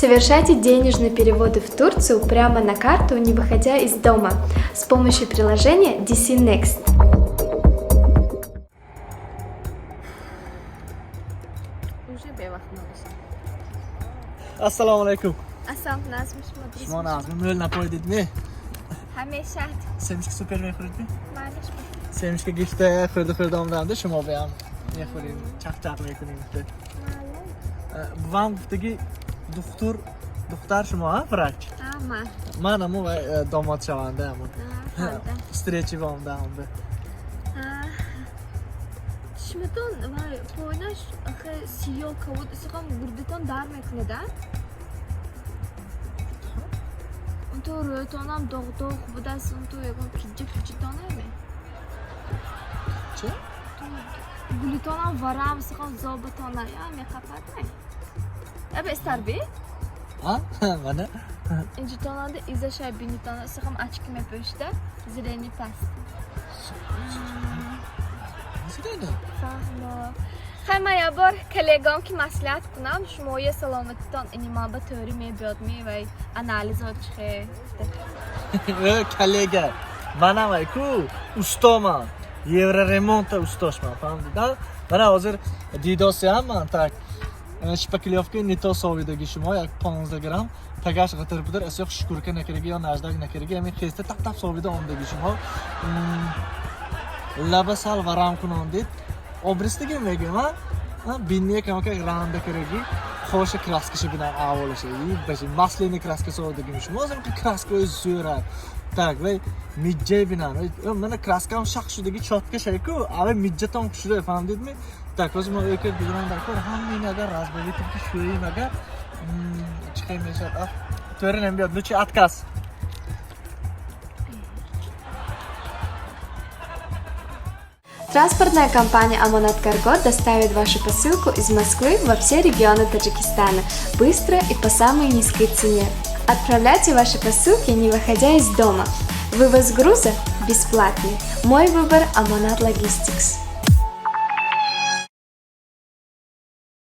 Совершайте денежные переводы в Турцию прямо на карту, не выходя из дома, с помощью приложения DC Next. Assalomu alaykum. Assalomu alaykum. Shimo nazmi mol napoydidmi? Hamisha. Semishka supermen xuridmi? Ma'lish. Semishka gifte xurdi-xurdamdamda shimo ham. Ne xurim? Chaq-chaqlik kuningda. Buvam guftagi doktor shimo ha, vrach. Ama. Mana mu domod shavanda ham. Ha. Встречи вам да он. Shmiton va poynash axir siyok kavod isqam gurdikon dar mekleda. Unto rotonam dog budas unto yagon kijik-kijitona. Che? Bulitonam varam isqam zobitona ya me xafatmay. Aba istarbi? Ha? Mana. Injitonada izashay binitona isqam achki mepishda zileni past. Fahmo. Hamma bor kollegam ki maslahat kunam shumoya salomatidan inimaba teori mebiyodmi va analiz ochxe. Kollega. Mana va ku ustoman. Yevro remonta ustoshman, fahmdida? Mana hozir didosi ham man tak. Shpaklyovka nito sovidagi shimo yak 15 gram tagash g'atir-butir asyoq shukurka nakiriga yo najdak nakiriga men xesta tap sovida ondagi shimo. Laba sal varam kunon deb obrisdagi megam ha binniye kamaka randa keragi xo'sh kraskashi bilan avolishi bashi maslini kraskasi odagi shimo o'zim kraska o'zi so'rar tak va mijja bilan mana kraskam shaqshudagi chotka shayku ava mijjaton kushida fahmdingmi tak o'zim o'yka bilan dakor hammani agar razboli turki sho'yim agar chiqaymashar to'rinam biyad nuchi отказ. Транспортная компания Аманат Карго доставит вашу посылку из Москвы во все регионы Таджикистана быстро и по самой низкой цене. Отправляйте ваши посылки, не выходя из дома. Вывоз груза бесплатный. Мой выбор Аманат Логистикс.